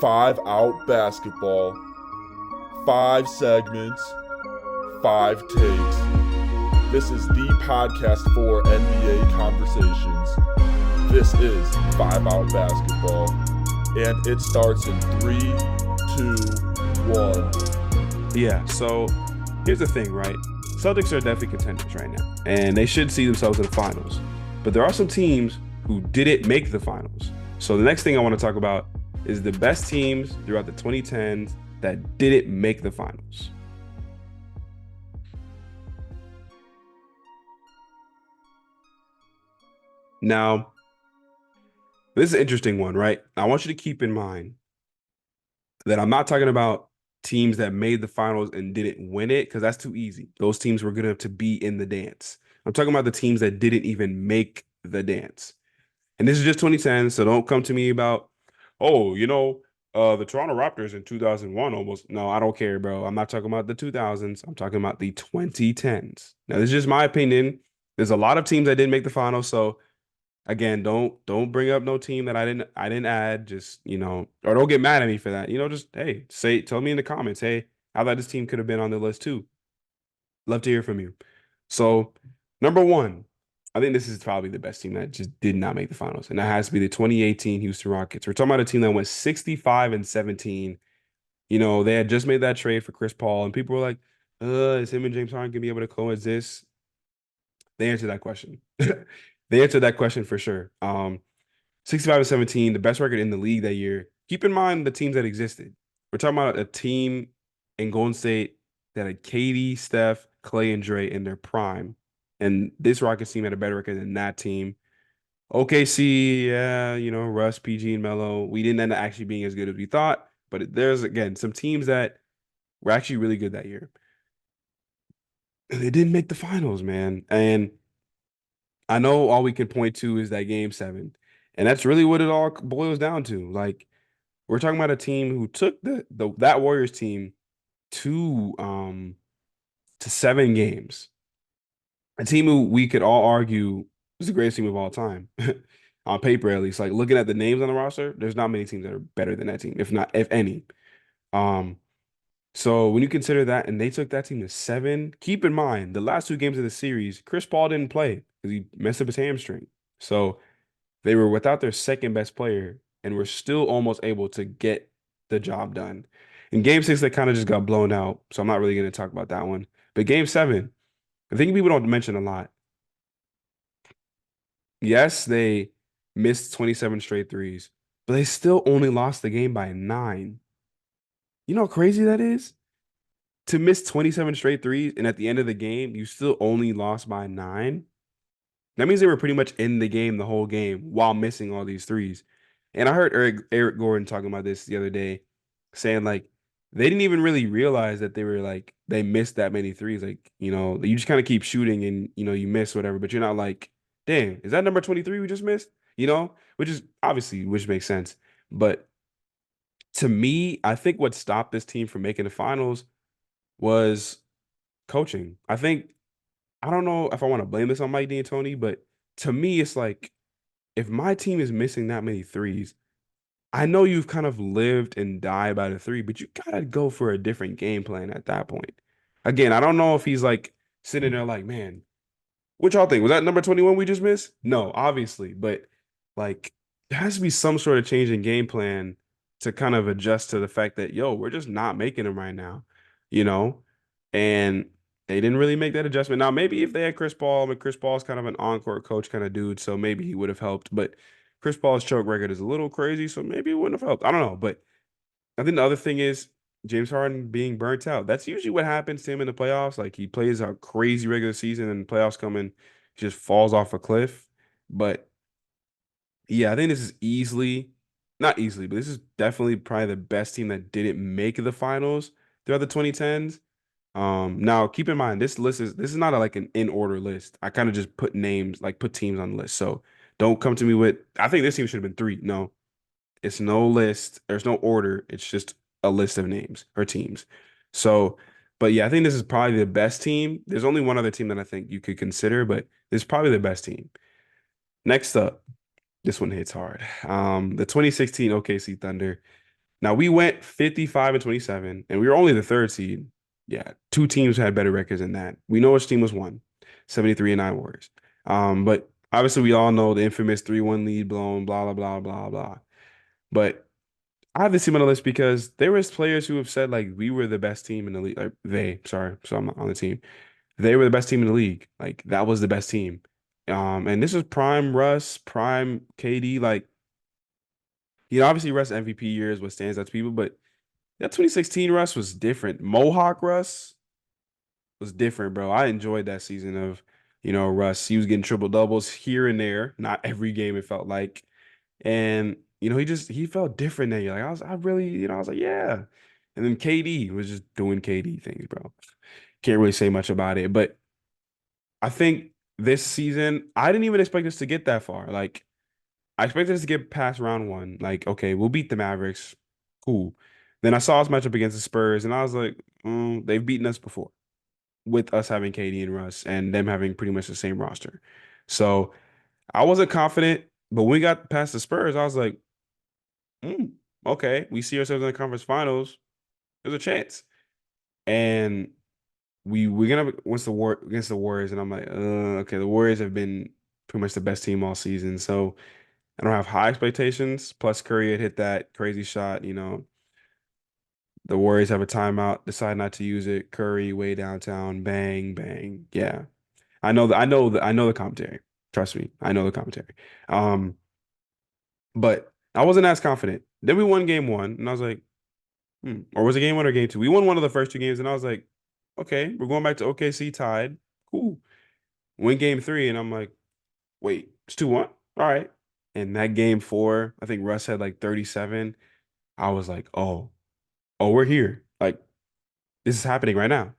Five Out Basketball, five segments, five takes. This is the podcast for NBA conversations. This is Five Out Basketball, and it starts in 3, 2, 1. Yeah, so here's the thing, right? Celtics are definitely contenders right now, and they should see themselves in the finals. But there are some teams who didn't make the finals. So the next thing I want to talk about is the best teams throughout the 2010s that didn't make the finals. Now, this is an interesting one, right? I want you to keep in mind that I'm not talking about teams that made the finals and didn't win it because that's too easy. Those teams were good enough to be in the dance. I'm talking about the teams that didn't even make the dance. And this is just 2010, so don't come to me about, oh, the Toronto Raptors in 2001 almost. No, I don't care, bro. I'm not talking about the 2000s. I'm talking about the 2010s. Now, this is just my opinion. There's a lot of teams that didn't make the finals, so again, don't bring up no team that I didn't add. Just, or don't get mad at me for that. Just hey, tell me in the comments, hey, I thought this team could have been on the list too. Love to hear from you. So, number one, I think this is probably the best team that just did not make the finals, and that has to be the 2018 Houston Rockets. We're talking about a team that went 65-17. They had just made that trade for Chris Paul, and people were like, is him and James Harden gonna be able to coexist? They answered that question. They answered that question for sure. 65-17, the best record in the league that year. Keep in mind the teams that existed. We're talking about a team in Golden State that had Katie, Steph, Clay, and Dre in their prime. And this Rockets team had a better record than that team. OKC, yeah, Russ, PG, and Melo. We didn't end up actually being as good as we thought. But there's, again, some teams that were actually really good that year. And they didn't make the finals, man. And I know all we can point to is that game 7. And that's really what it all boils down to. Like, we're talking about a team who took that Warriors team to 7 games. A team who we could all argue is the greatest team of all time. On paper, at least. Like, looking at the names on the roster, there's not many teams that are better than that team, if any. Um, so when you consider that, and they took that team to 7, keep in mind the last 2 games of the series, Chris Paul didn't play because he messed up his hamstring. So they were without their second best player and were still almost able to get the job done. In game 6, they kind of just got blown out. So I'm not really going to talk about that one. But game 7, the thing people don't mention a lot. Yes, they missed 27 straight threes, but they still only lost the game by 9. You know how crazy that is? To miss 27 straight threes and at the end of the game, you still only lost by 9. That means they were pretty much in the game the whole game while missing all these threes. And I heard Eric Gordon talking about this the other day, saying like they didn't even really realize that they missed that many threes. Like, you just kind of keep shooting and you miss whatever, but you're not like, damn, is that number 23 we just missed? Which is obviously which makes sense. But to me, I think what stopped this team from making the finals was coaching. I don't know if I want to blame this on Mike D'Antoni, but to me, it's like if my team is missing that many threes, I know you've kind of lived and died by the 3, but you gotta go for a different game plan at that point. Again, I don't know if he's like sitting there like, man, what y'all think? Was that number 21 we just missed? No, obviously, but like there has to be some sort of change in game plan to kind of adjust to the fact that, yo, we're just not making them right now, you know? And they didn't really make that adjustment. Now, maybe if they had Chris Paul, but Chris Paul's kind of an on-court coach kind of dude, so maybe he would have helped. But Chris Paul's choke record is a little crazy, so maybe it wouldn't have helped. I don't know. But I think the other thing is James Harden being burnt out. That's usually what happens to him in the playoffs. Like he plays a crazy regular season and playoffs come in, just falls off a cliff. But yeah, I think this is not easily, but this is definitely probably the best team that didn't make the finals throughout the 2010s. Now keep in mind this is not like an in order list. I kind of just put names, like put teams on the list. So don't come to me with I think this team should have been 3. No, it's no list. There's no order. It's just a list of names or teams. So, but yeah, I think this is probably the best team. There's only one other team that I think you could consider, but this is probably the best team. Next up, this one hits hard. The 2016 OKC Thunder. Now we went 55 and 27, and we were only the third seed. Yeah, two teams had better records than that. We know which team was one, 73 and 9 Warriors. But obviously we all know the infamous 3-1 lead blown, blah, blah, blah, blah, blah. But I have this team on the list because there was players who have said like we were the best team in the league. Like sorry, so I'm not on the team. They were the best team in the league. Like that was the best team. And this was prime Russ, prime KD. Like, obviously Russ MVP year is what stands out to people, but that 2016 Russ was different. Mohawk Russ was different, bro. I enjoyed that season of, Russ. He was getting triple doubles here and there, not every game it felt like. And, he felt different that year. Like I really, I was like, yeah. And then KD was just doing KD things, bro. Can't really say much about it, but I think this season, I didn't even expect us to get that far. Like, I expected us to get past round one. Like, okay, we'll beat the Mavericks. Cool. Then I saw us match up against the Spurs, and I was like, they've beaten us before with us having KD and Russ and them having pretty much the same roster. So I wasn't confident, but when we got past the Spurs, I was like, mm, okay, we see ourselves in the conference finals. There's a chance. And we're gonna once the war against the Warriors, and I'm like, okay, the Warriors have been pretty much the best team all season. So I don't have high expectations. Plus, Curry had hit that crazy shot. The Warriors have a timeout, decide not to use it. Curry way downtown, bang, bang. Yeah, I know the commentary. Trust me, I know the commentary. Um, but I wasn't as confident. Then we won game one, and I was like, or was it game one or game two? We won one of the first two games, and I was like, okay, we're going back to OKC tied. Cool. Win game three, and I'm like, wait, it's 2-1. All right. And that game four, I think Russ had like 37. I was like, oh, we're here. Like, this is happening right now.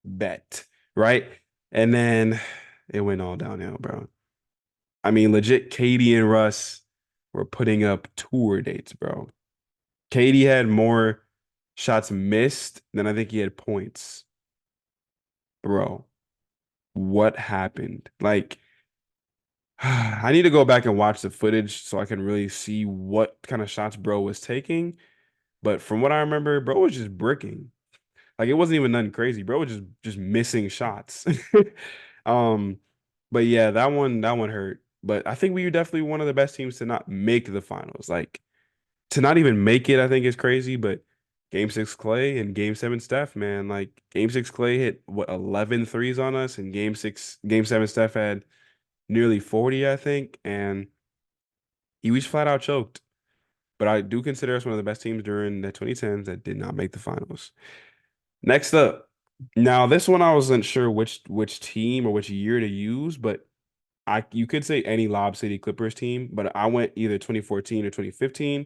Bet. Right. And then it went all downhill, bro. I mean, legit, Katie and Russ were putting up tour dates, bro. Katie had more shots missed than I think he had points. Bro, what happened? Like, I need to go back and watch the footage so I can really see what kind of shots bro was taking. But from what I remember, bro was just bricking. Like it wasn't even nothing crazy. Bro was just missing shots. Um, but yeah, that one hurt. But I think we were definitely one of the best teams to not make the finals. Like to not even make it, I think is crazy. But game six Clay and game seven Steph, man. Like game six Clay hit what 11 threes on us, and game seven Steph had nearly 40, I think. And he was flat out choked. But I do consider us one of the best teams during the 2010s that did not make the finals. Next up, now this one I wasn't sure which team or which year to use, but you could say any Lob City Clippers team, but I went either 2014 or 2015.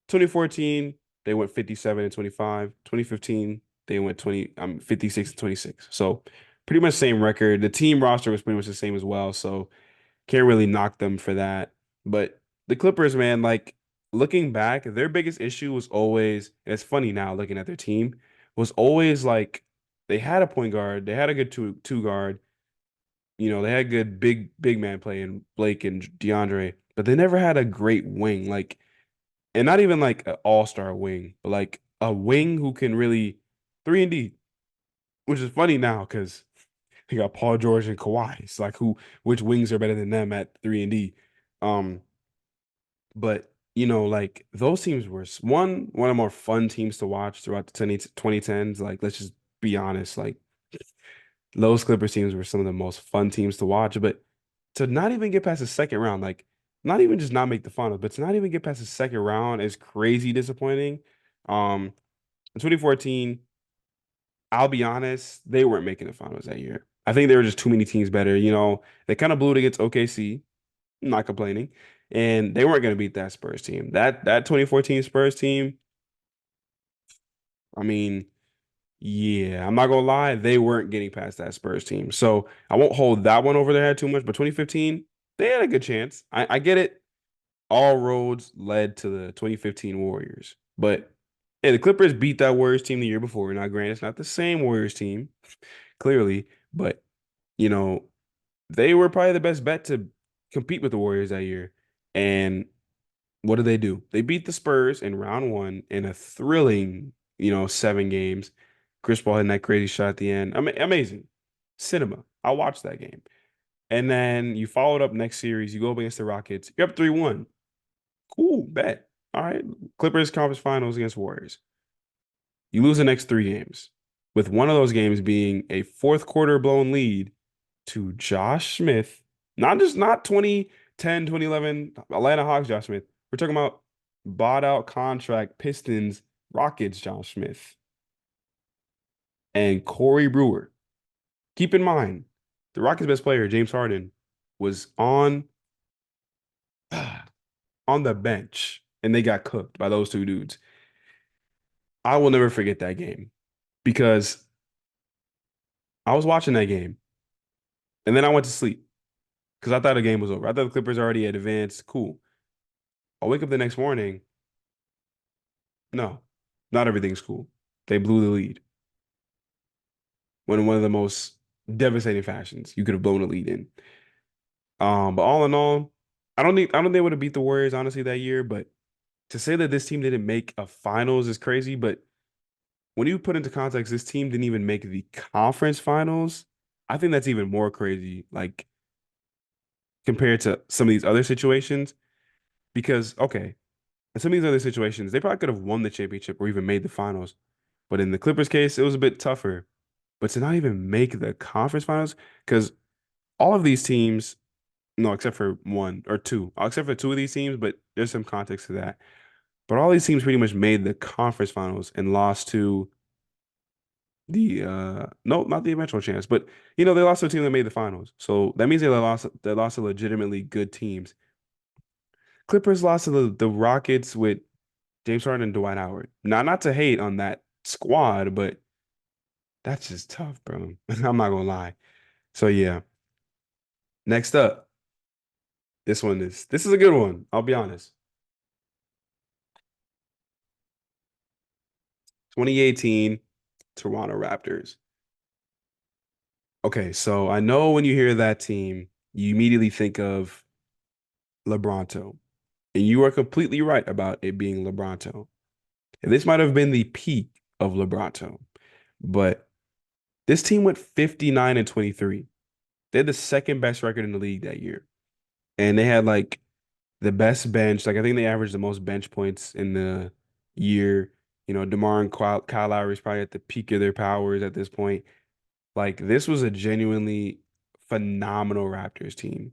2014, they went 57 and 25. 2015, they went 56 and 26. So pretty much same record. The team roster was pretty much the same as well. So can't really knock them for that. But the Clippers, man, like looking back, their biggest issue was always, and it's funny now looking at their team, was always like they had a point guard, they had a good two guard, they had good big man play in Blake and DeAndre, but they never had a great wing, like, and not even like an all-star wing, but like a wing who can really 3 and D, which is funny now because you got Paul George and Kawhi. It's like which wings are better than them at 3 and D? Um, but like those teams were one of the more fun teams to watch throughout the 2010s. Like, let's just be honest, like those Clippers teams were some of the most fun teams to watch. But to not even get past the second round, like not even just not make the finals, but to not even get past the second round is crazy disappointing. In 2014, I'll be honest, they weren't making the finals that year. I think there were just too many teams better. They kind of blew it against OKC. I'm not complaining. And they weren't going to beat that Spurs team. That 2014 Spurs team, I mean, yeah, I'm not gonna lie, they weren't getting past that Spurs team. So I won't hold that one over their head too much. But 2015, they had a good chance. I get it. All roads led to the 2015 Warriors. But hey, the Clippers beat that Warriors team the year before. Now, granted, it's not the same Warriors team, clearly, but you know, they were probably the best bet to compete with the Warriors that year. And what did they do? They beat the Spurs in round one in a thrilling, 7 games. Chris Paul hitting that crazy shot at the end. Amazing. Cinema. I watched that game. And then you followed up next series. You go up against the Rockets. You're up 3-1. Cool, bet. All right. Clippers conference finals against Warriors. You lose the next 3 games, with one of those games being a fourth quarter blown lead to Josh Smith. Not 2010, 2011 Atlanta Hawks Josh Smith. We're talking about bought out contract Pistons Rockets Josh Smith and Corey Brewer. Keep in mind, the Rockets' best player, James Harden, was on the bench and they got cooked by those two dudes. I will never forget that game because I was watching that game and then I went to sleep because I thought the game was over. I thought the Clippers already had advanced. Cool. I wake up the next morning. No, not everything's cool. They blew the lead. In one of the most devastating fashions you could have blown a lead in. But all in all, I don't think they would have beat the Warriors honestly that year. But to say that this team didn't make a finals is crazy. But when you put into context, this team didn't even make the conference finals. I think that's even more crazy. Like compared to some of these other situations, because okay, in some of these other situations, they probably could have won the championship or even made the finals. But in the Clippers case, it was a bit tougher. But to not even make the conference finals, because all of these teams, no, except for one or two, except for two of these teams, but there's some context to that. But all these teams pretty much made the conference finals and lost to the no, not the eventual chance, but they lost to a team that made the finals. So that means they lost to legitimately good teams. Clippers lost to the Rockets with James Harden and Dwight Howard. Now, not to hate on that squad, but that's just tough, bro. I'm not gonna lie. So yeah, next up, this is a good one. I'll be honest. 2018 Toronto Raptors. Okay, so I know when you hear that team, you immediately think of LeBronto. And you are completely right about it being LeBronto. And this might have been the peak of LeBronto. But this team went 59 and 23. They had the second best record in the league that year. And they had like the best bench. Like I think they averaged the most bench points in the year. DeMar and Kyle Lowry is probably at the peak of their powers at this point. Like this was a genuinely phenomenal Raptors team.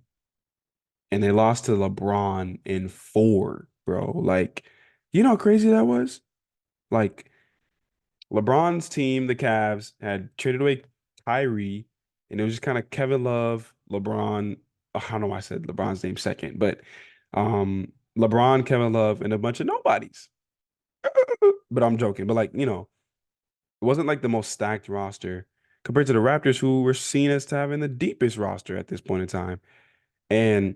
And they lost to LeBron in four, bro. Like, you know how crazy that was? Like LeBron's team, the Cavs, had traded away Kyrie, and it was just kind of Kevin Love, LeBron. I don't know why I said LeBron's name second, but LeBron, Kevin Love, and a bunch of nobodies. But I'm joking. But like, it wasn't like the most stacked roster compared to the Raptors, who were seen as having the deepest roster at this point in time. And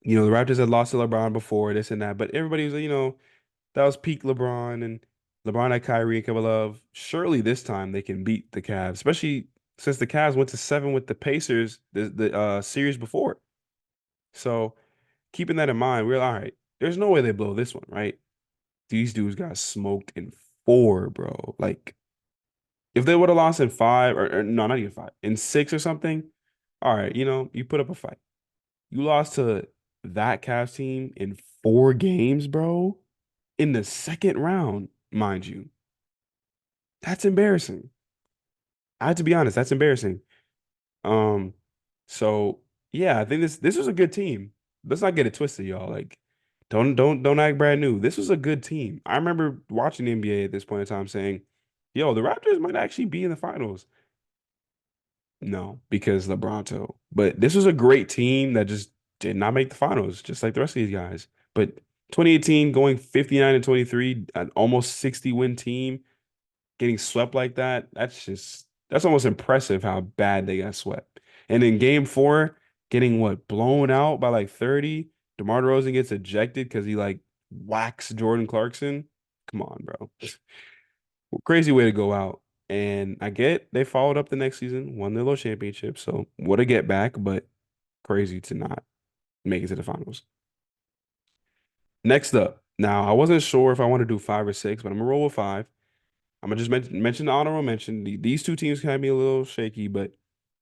the Raptors had lost to LeBron before, this and that, but everybody was, that was peak LeBron and LeBron had Kyrie and Kevin Love. Surely this time they can beat the Cavs, especially since the Cavs went to 7 with the Pacers the series before. So keeping that in mind, we're all right. There's no way they blow this one, right? These dudes got smoked in 4, bro. Like if they would have lost in 5 or no, not even 5, in 6 or something, all right, you put up a fight. You lost to that Cavs team in 4 games, bro, in the second round, mind you. That's embarrassing. I have to be honest, that's embarrassing. Um, so yeah, I think this was a good team. Let's not get it twisted, y'all. Like, don't act brand new. This was a good team. I remember watching the NBA at this point in time saying, "Yo, the Raptors might actually be in the finals." No, because LeBronto. But this was a great team that just did not make the finals, just like the rest of these guys. But 2018 going 59 and 23, an almost 60 win team, getting swept like that, that's almost impressive how bad they got swept. And in game 4, getting what, blown out by like 30. DeMar DeRozan gets ejected because he like whacks Jordan Clarkson. Come on, bro. Crazy way to go out. And I get they followed up the next season, won their little championship. So what a get back, but crazy to not make it to the finals. Next up. Now, I wasn't sure if I want to do 5 or 6, but I'm gonna roll with 5. I'm gonna just mention the honorable mention. These two teams can be a little shaky, but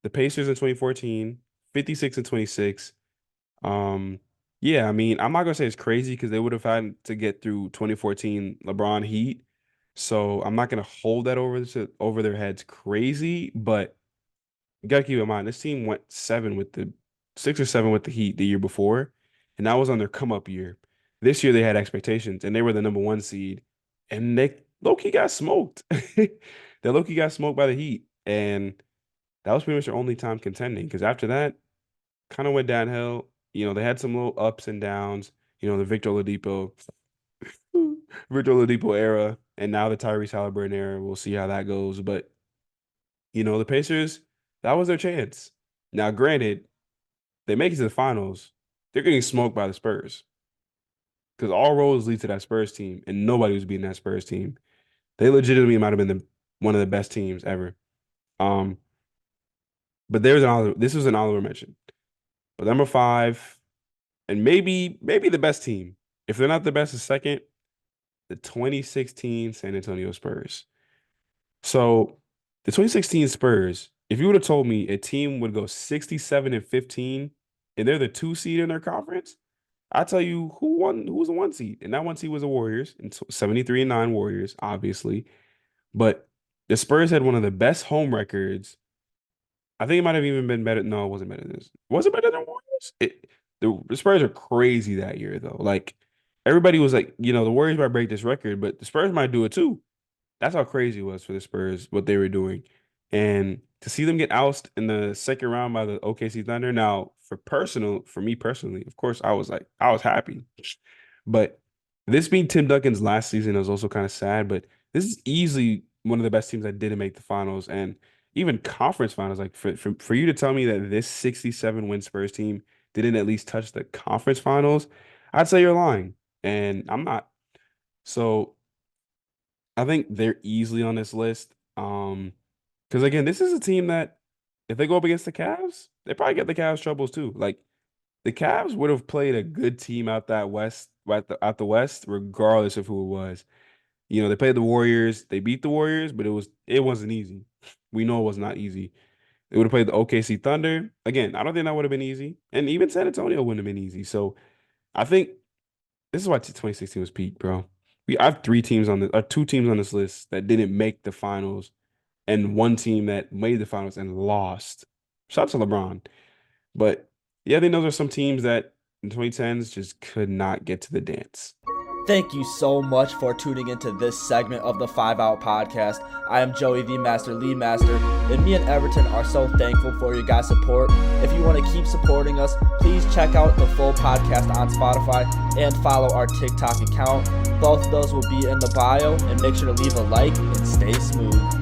the Pacers in 2014, 56 and 26. Um, yeah, I mean, I'm not gonna say it's crazy because they would have had to get through 2014 LeBron Heat. So I'm not gonna hold that over their heads crazy, but you gotta keep in mind this team went 6 or 7 with the Heat the year before, and that was on their come up year. This year they had expectations and they were the number 1 seed, and they low-key got smoked. They low-key got smoked by the Heat, and that was pretty much their only time contending because after that, kind of went downhill. They had some little ups and downs, the Victor Oladipo era, and now the Tyrese Halliburton era. We'll see how that goes. But, the Pacers, that was their chance. Now, granted, they make it to the finals, they're getting smoked by the Spurs because all roads lead to that Spurs team, and nobody was beating that Spurs team. They legitimately might have been one of the best teams ever. Um, but this was an honorable mention. But number 5, and maybe the best team. If they're not the best, is second, the 2016 San Antonio Spurs. So the 2016 Spurs, if you would have told me a team would go 67 and 15 and they're the 2 seed in their conference, I tell you who was the 1 seed. And that 1 seed was the Warriors, and 73 and 9 Warriors, obviously. But the Spurs had one of the best home records. I think it might have even been better. No, it wasn't better than this. Was it better than Warriors? The Spurs are crazy that year, though. Like, everybody was like, the Warriors might break this record, but the Spurs might do it too. That's how crazy it was for the Spurs, what they were doing. And to see them get ousted in the second round by the OKC Thunder. Now, for me personally, of course, I was happy. But this being Tim Duncan's last season was also kind of sad. But this is easily one of the best teams that didn't make the finals and even conference finals. Like for you to tell me that this 67 win Spurs team didn't at least touch the conference finals, I'd say you're lying. And I'm not. So I think they're easily on this list. Because again, this is a team that if they go up against the Cavs, they probably get the Cavs troubles too. Like the Cavs would have played a good team out the West, regardless of who it was. They played the Warriors, they beat the Warriors, but it wasn't easy. We know it was not easy. They would have played the OKC Thunder. Again, I don't think that would have been easy. And even San Antonio wouldn't have been easy. So I think this is why 2016 was peak, bro. I have 2 teams on this list that didn't make the finals, and 1 team that made the finals and lost. Shout out to LeBron. But yeah, I think those are some teams that in 2010s just could not get to the dance. Thank you so much for tuning into this segment of the 5 Out Podcast. I am Joey the Master Lee Master, and me and Everton are so thankful for your guys' support. If you want to keep supporting us, please check out the full podcast on Spotify and follow our TikTok account. Both of those will be in the bio, and make sure to leave a like and stay smooth.